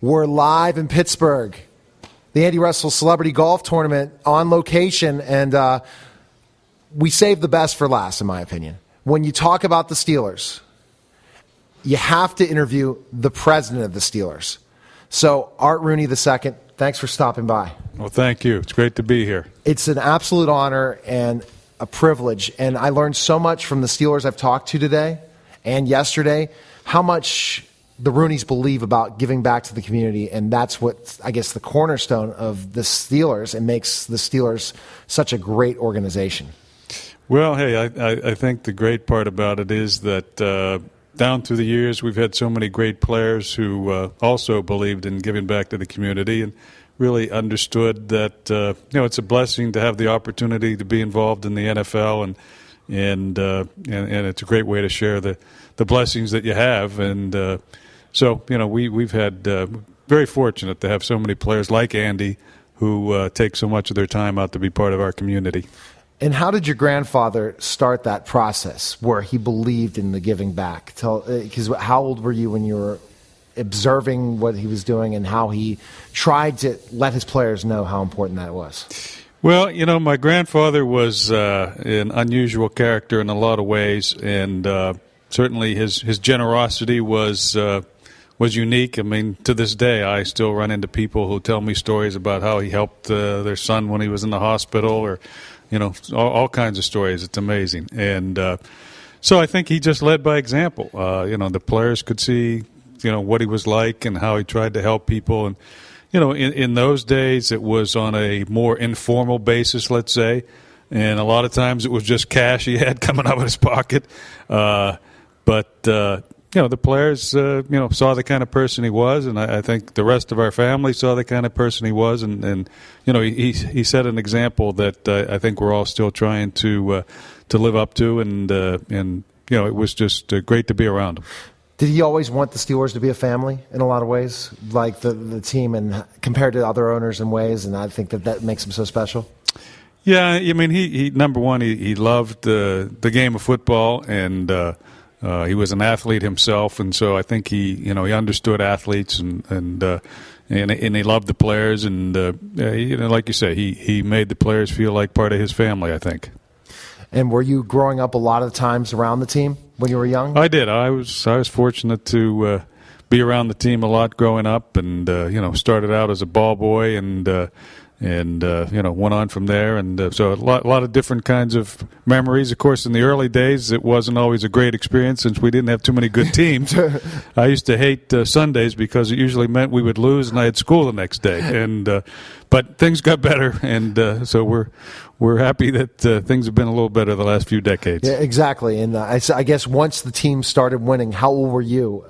We're live in Pittsburgh, the Andy Russell Celebrity Golf Tournament on location, and we saved the best for last, in my opinion. When you talk about the Steelers, you have to interview the president of the Steelers. So, Art Rooney II, thanks for stopping by. Well, thank you. It's great to be here. It's an absolute honor and a privilege, and I learned so much from the Steelers I've talked to today and yesterday, how much the Rooneys believe about giving back to the community, and that's what, I guess, the cornerstone of the Steelers and makes the Steelers such a great organization. Well, hey, I think the great part about it is that down through the years we've had so many great players who also believed in giving back to the community and really understood that it's a blessing to have the opportunity to be involved in the NFL, and it's a great way to share the blessings that you have. And so, we've had very fortunate to have so many players like Andy who take so much of their time out to be part of our community. And how did your grandfather start that process where he believed in the giving back? Because how old were you when you were observing what he was doing and how he tried to let his players know how important that was? Well, my grandfather was an unusual character in a lot of ways, and certainly his generosity was unique. I mean, to this day, I still run into people who tell me stories about how he helped their son when he was in the hospital, or all kinds of stories. It's amazing. And so I think he just led by example. The players could see, what he was like and how he tried to help people. And, in those days, it was on a more informal basis, let's say. And a lot of times it was just cash he had coming out of his pocket. But the players, saw the kind of person he was, and I think the rest of our family saw the kind of person he was, and he set an example that I think we're all still trying to live up to, and it was just great to be around him. Did he always want the Steelers to be a family in a lot of ways, like the team, and compared to other owners in ways, and I think that makes him so special? Yeah, I mean, he number one, he loved the game of football, and he was an athlete himself, and so I think he understood athletes, and he loved the players, and like you say, he made the players feel like part of his family, I think. And were you growing up a lot of times around the team when you were young? I did. I was fortunate to be around the team a lot growing up, and started out as a ball boy, and went on from there, and so a lot of different kinds of memories. Of course, in the early days, it wasn't always a great experience since we didn't have too many good teams. I used to hate Sundays because it usually meant we would lose, and I had school the next day. And but things got better, and so we're happy that things have been a little better the last few decades. Yeah, exactly. And I guess once the team started winning, how old were you?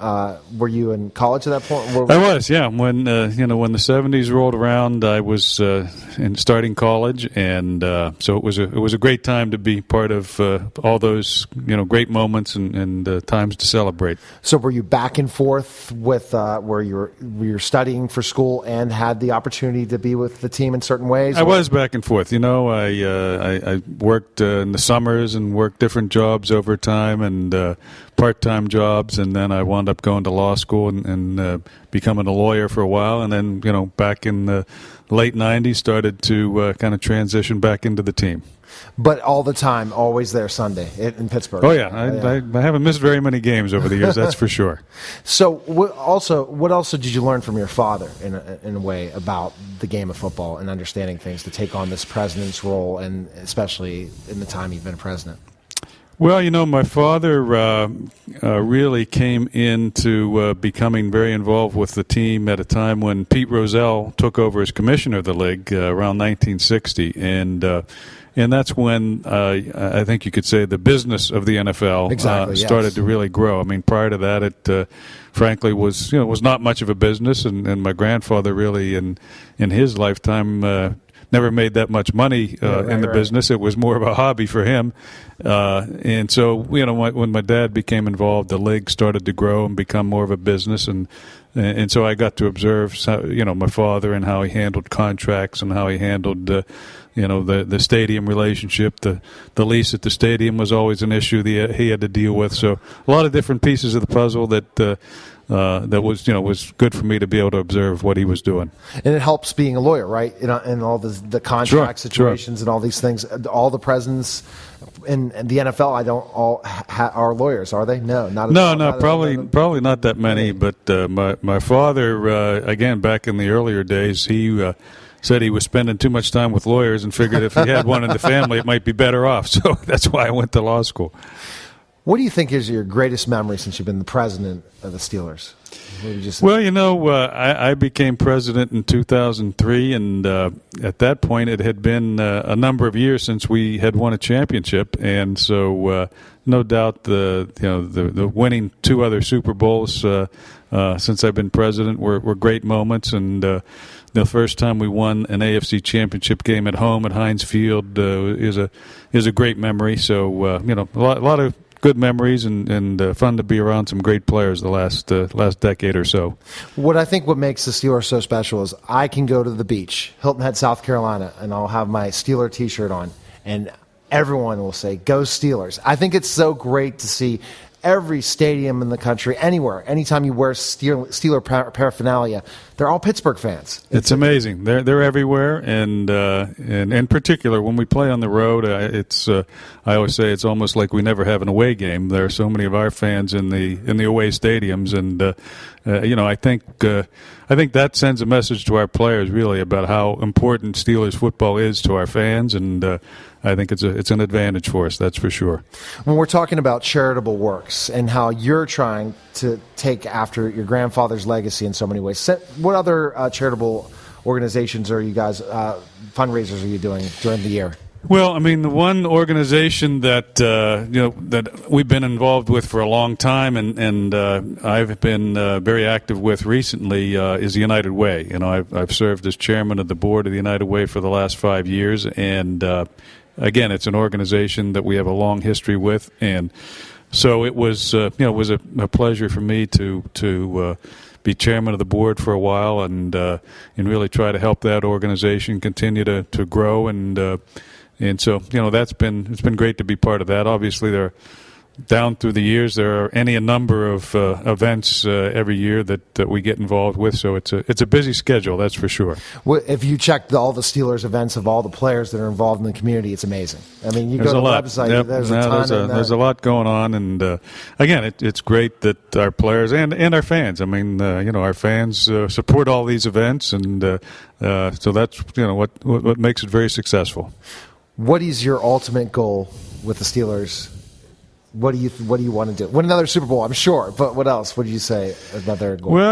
Were you in college at that point? I was, yeah. When the 70s rolled around, I was in starting college, and so it was a great time to be part of all those great moments and times to celebrate. So were you back and forth with where you're studying for school and had the opportunity to be with the team in certain ways? I was back and forth. I worked in the summers and worked different jobs over time and part-time jobs, and then I wound up going to law school and becoming a lawyer for a while, and then back in the late 90s started to kind of transition back into the team. But all the time, always there Sunday in Pittsburgh. Oh, yeah. I haven't missed very many games over the years, that's for sure. So what else did you learn from your father in a way about the game of football and understanding things to take on this president's role, and especially in the time you've been president? Well, my father really came into becoming very involved with the team at a time when Pete Rozelle took over as commissioner of the league around 1960, and that's when I think you could say the business of the NFL started to really grow. I mean, prior to that, it frankly was not much of a business, and my grandfather really in his lifetime never made that much money in the business. It was more of a hobby for him. And so, when my dad became involved, the league started to grow and become more of a business. And so I got to observe, my father and how he handled contracts and how he handled, the stadium relationship. The lease at the stadium was always an issue that he had to deal with. So a lot of different pieces of the puzzle that that was good for me to be able to observe what he was doing. And it helps being a lawyer, right? In all the contract situations and all these things. All the presidents in the NFL, I don't all are lawyers, are they? No, not at all. No, probably not that many. But my father, again, back in the earlier days, he said he was spending too much time with lawyers and figured if he had one in the family, it might be better off. So that's why I went to law school. What do you think is your greatest memory since you've been the president of the Steelers? Well, I became president in 2003, and at that point it had been a number of years since we had won a championship, and so no doubt the winning 2 other Super Bowls since I've been president were great moments, and the first time we won an AFC championship game at home at Heinz Field is a great memory. So a lot of good memories and fun to be around some great players the last decade or so. What makes the Steelers so special is I can go to the beach, Hilton Head, South Carolina, and I'll have my Steeler T-shirt on, and everyone will say, "Go Steelers." I think it's so great to see every stadium in the country, anywhere, anytime you wear Steeler paraphernalia, they're all Pittsburgh fans. It's amazing. They're everywhere, and in particular when we play on the road, I always say it's almost like we never have an away game. There are so many of our fans in the away stadiums, and I think that sends a message to our players really about how important Steelers football is to our fans, and I think it's an advantage for us, that's for sure. When we're talking about charitable works and how you're trying to take after your grandfather's legacy in so many ways, what other charitable organizations are you guys, fundraisers are you doing during the year? Well, I mean, the one organization that that we've been involved with for a long time, and I've been very active with recently is the United Way. I've served as chairman of the board of the United Way for the last 5 years, and again, it's an organization that we have a long history with, and so it was a pleasure for me to be chairman of the board for a while, and really try to help that organization continue to grow, and so it's been great to be part of that. Obviously, down through the years, there are a number of events every year that we get involved with. So it's a busy schedule, that's for sure. Well, if you check all the Steelers events of all the players that are involved in the community, it's amazing. I mean, you go to the website, yep. There's a ton. There's a lot going on, and again, it's great that our players and our fans. I mean, our fans support all these events, and so that's what makes it very successful. What is your ultimate goal with the Steelers? What do you want to do? Win another Super Bowl, I'm sure, but what else would you say another goal? Well,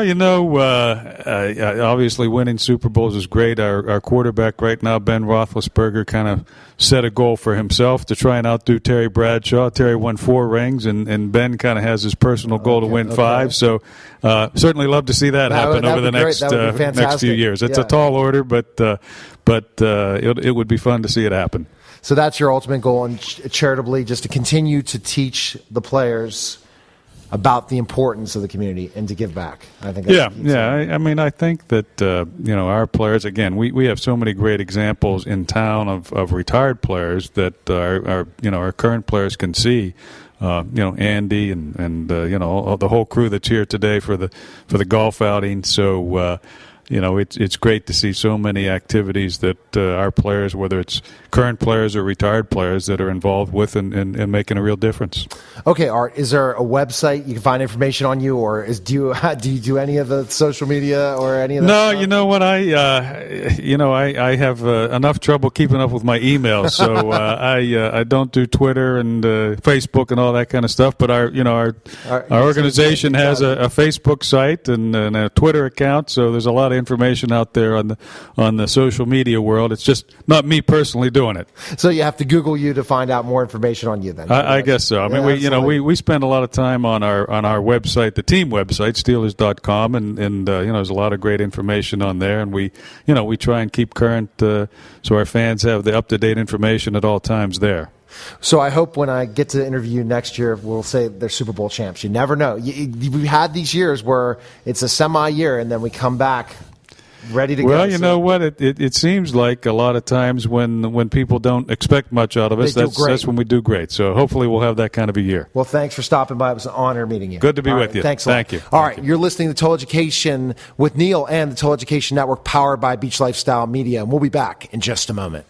obviously winning Super Bowls is great. Our quarterback right now, Ben Roethlisberger, kind of set a goal for himself to try and outdo Terry Bradshaw. Terry won 4 rings, and Ben kind of has his personal goal to win 5. So certainly love to see that happen over the next few years. It's a tall order, but it would be fun to see it happen. So that's your ultimate goal, and charitably, just to continue to teach the players about the importance of the community and to give back. I think. I mean, I think that our players. Again, we have so many great examples in town of retired players that our current players can see. Andy and the whole crew that's here today for the golf outing. So. It's great to see so many activities that our players, whether it's current players or retired players, that are involved with and making a real difference. Okay, Art, is there a website you can find information on you, or do you do any of the social media or any of that? No, stuff? You know what, I have enough trouble keeping up with my emails, so I don't do Twitter and Facebook and all that kind of stuff. But our organization has a Facebook site and a Twitter account, so there's a lot of information out there on the social media world. It's just not me personally doing it. So you have to Google you to find out more information on you. Then I guess so. I mean, we spend a lot of time on our website, the team website, Steelers.com, and there's a lot of great information on there, and we try and keep current so our fans have the up to date information at all times there. So I hope when I get to interview you next year, we'll say they're Super Bowl champs. You never know. We've had these years where it's a semi-year, and then we come back ready to go. Well, you know what? It seems like a lot of times when people don't expect much out of us, that's when we do great. So hopefully we'll have that kind of a year. Well, thanks for stopping by. It was an honor meeting you. Good to be with you. Thanks a lot. Thank you. All right, you're listening to Total Education with Neil and the Total Education Network, powered by Beach Lifestyle Media, and we'll be back in just a moment.